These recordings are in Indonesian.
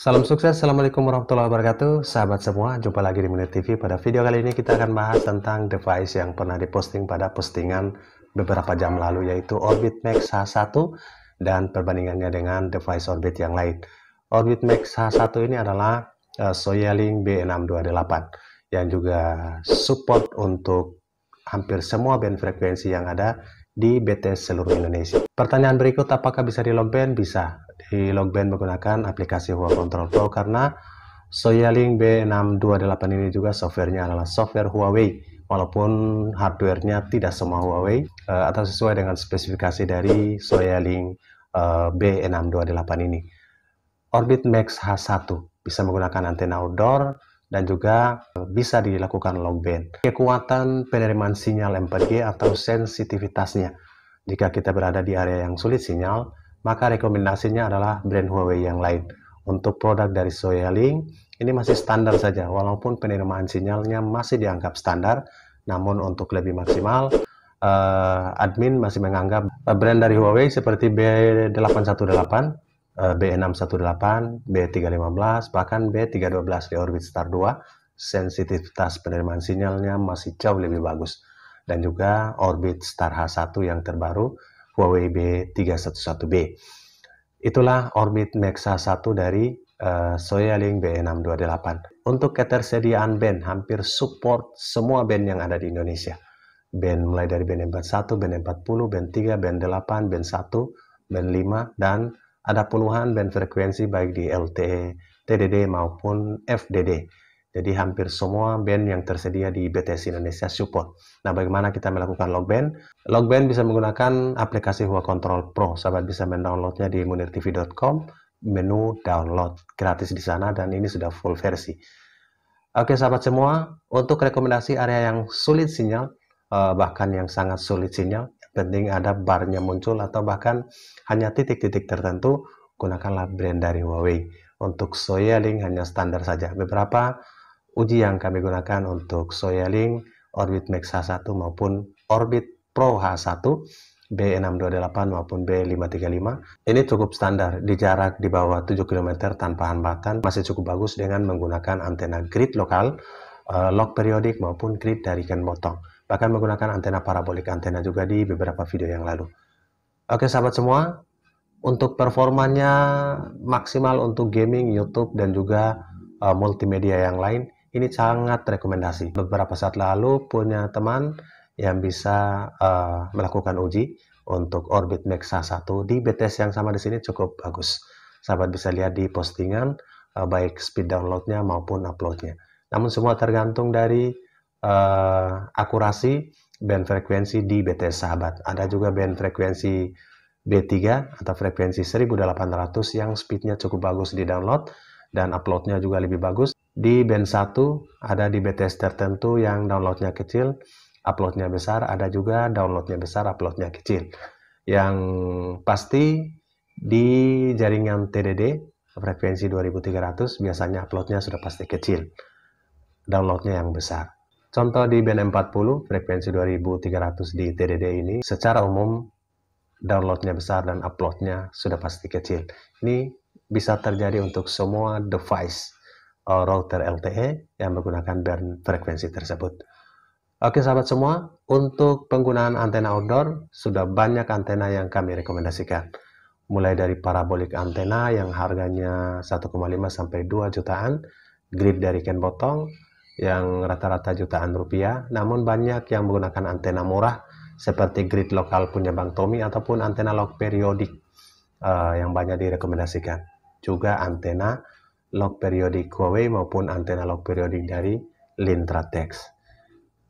Salam sukses, Assalamualaikum warahmatullahi wabarakatuh. Sahabat semua, jumpa lagi di Munir TV. Pada video kali ini kita akan bahas tentang device yang pernah diposting pada postingan beberapa jam lalu, yaitu Orbit Max H1 dan perbandingannya dengan device Orbit yang lain. Orbit Max H1 ini adalah Soyalink B628 yang juga support untuk hampir semua band frekuensi yang ada di BTS seluruh Indonesia. Pertanyaan berikut, apakah bisa di lock band? Bisa di lock band menggunakan aplikasi Huawei Control Pro, karena Soyalink B628 ini juga softwarenya adalah software Huawei, walaupun hardwarenya tidak semua Huawei atau sesuai dengan spesifikasi dari Soyalink B628 ini. Orbit Max H1 bisa menggunakan antena outdoor dan juga bisa dilakukan lock band. Kekuatan penerimaan sinyal 4G atau sensitivitasnya. Jika kita berada di area yang sulit sinyal, maka rekomendasinya adalah brand Huawei yang lain. Untuk produk dari Soyalink, ini masih standar saja, walaupun penerimaan sinyalnya masih dianggap standar, namun untuk lebih maksimal, admin masih menganggap brand dari Huawei seperti B818, B618, B315, bahkan B312 di Orbit Star 2, sensitivitas penerimaan sinyalnya masih jauh lebih bagus. Dan juga Orbit Star H1 yang terbaru, Huawei B311B. Itulah Orbit Max H1 dari Soyalink B628. Untuk ketersediaan band, hampir support semua band yang ada di Indonesia. Band mulai dari band 41, band 40, band 3, band 8, band 1, band 5, dan ada puluhan band frekuensi baik di LTE, TDD maupun FDD. Jadi hampir semua band yang tersedia di BTS Indonesia support. Nah, bagaimana kita melakukan lock band? Lock band bisa menggunakan aplikasi Huawei Control Pro. Sahabat bisa mendownloadnya di munirtv.com, menu download gratis di sana, dan ini sudah full versi. Oke sahabat semua, untuk rekomendasi area yang sulit sinyal, bahkan yang sangat sulit sinyal, penting ada barnya muncul atau bahkan hanya titik-titik tertentu, gunakanlah brand dari Huawei. Untuk Soyalink hanya standar saja. Beberapa uji yang kami gunakan untuk Soyalink, Orbit Max H1 maupun Orbit Pro H1, B628 maupun B535, ini cukup standar di jarak di bawah 7 km tanpa hambatan, masih cukup bagus dengan menggunakan antena grid lokal, lock periodik maupun grid dari Ken Motong. Bahkan menggunakan antena parabolik antena juga di beberapa video yang lalu. Oke sahabat semua, untuk performanya maksimal untuk gaming, YouTube, dan juga multimedia yang lain, ini sangat rekomendasi. Beberapa saat lalu punya teman yang bisa melakukan uji untuk Orbit Max H1 di BTS yang sama di sini cukup bagus. Sahabat bisa lihat di postingan baik speed downloadnya maupun uploadnya. Namun semua tergantung dari akurasi band frekuensi di BTS sahabat. Ada juga band frekuensi B3 atau frekuensi 1800 yang speednya cukup bagus di download dan uploadnya juga lebih bagus. Di band 1 ada di BTS tertentu yang downloadnya kecil, uploadnya besar, ada juga downloadnya besar, uploadnya kecil. Yang pasti di jaringan TDD frekuensi 2300 biasanya uploadnya sudah pasti kecil, downloadnya yang besar. Contoh di band 40 frekuensi 2300 di TDD ini secara umum downloadnya besar dan uploadnya sudah pasti kecil. Ini bisa terjadi untuk semua device router LTE yang menggunakan band frekuensi tersebut. Oke sahabat semua, untuk penggunaan antena outdoor sudah banyak antena yang kami rekomendasikan. Mulai dari parabolik antena yang harganya 1,5 sampai 2 jutaan, grid dari Ken Motong yang rata-rata jutaan rupiah, namun banyak yang menggunakan antena murah seperti grid lokal punya Bang Tommy ataupun antena lock periodik yang banyak direkomendasikan. Juga antena lock periodik Huawei maupun antena lock periodik dari Lintratex.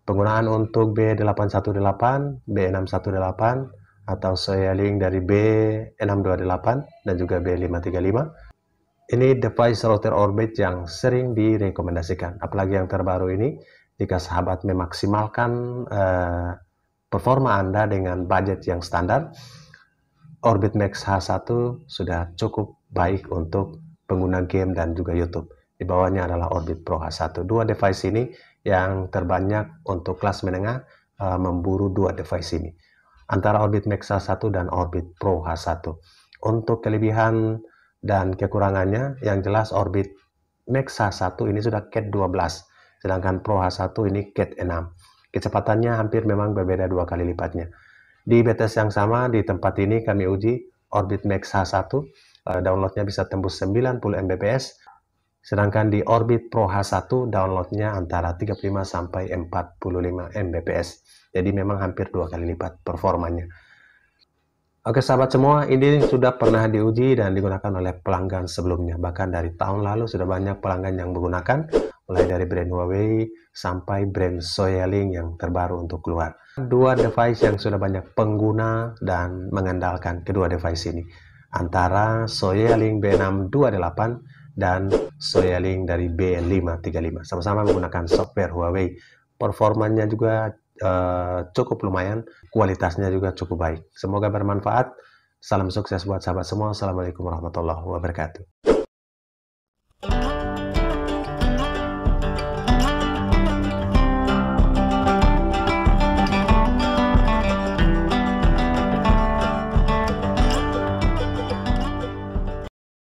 Penggunaan untuk B818, B618 atau Soyalink dari B628 dan juga B535. Ini device router Orbit yang sering direkomendasikan. Apalagi yang terbaru ini, jika sahabat memaksimalkan performa Anda dengan budget yang standar, Orbit Max H1 sudah cukup baik untuk pengguna game dan juga YouTube. Di bawahnya adalah Orbit Pro H1. Dua device ini yang terbanyak untuk kelas menengah memburu dua device ini. Antara Orbit Max H1 dan Orbit Pro H1. Untuk kelebihan dan kekurangannya yang jelas Orbit Max H1 ini sudah Cat 12, sedangkan Pro H1 ini Cat 6. Kecepatannya hampir memang berbeda 2 kali lipatnya. Di BTS yang sama, di tempat ini kami uji Orbit Max H1, downloadnya bisa tembus 90 Mbps, sedangkan di Orbit Pro H1 downloadnya antara 35 sampai 45 Mbps. Jadi memang hampir 2 kali lipat performanya. Oke sahabat semua, ini sudah pernah diuji dan digunakan oleh pelanggan sebelumnya. Bahkan dari tahun lalu sudah banyak pelanggan yang menggunakan, mulai dari brand Huawei sampai brand Soyaling yang terbaru untuk keluar. Dua device yang sudah banyak pengguna dan mengandalkan kedua device ini, antara Soyaling B628 dan Soyaling dari B535. Sama-sama menggunakan software Huawei. Performanya juga cukup lumayan, kualitasnya juga cukup baik. Semoga bermanfaat. Salam sukses buat sahabat semua. Assalamualaikum warahmatullahi wabarakatuh.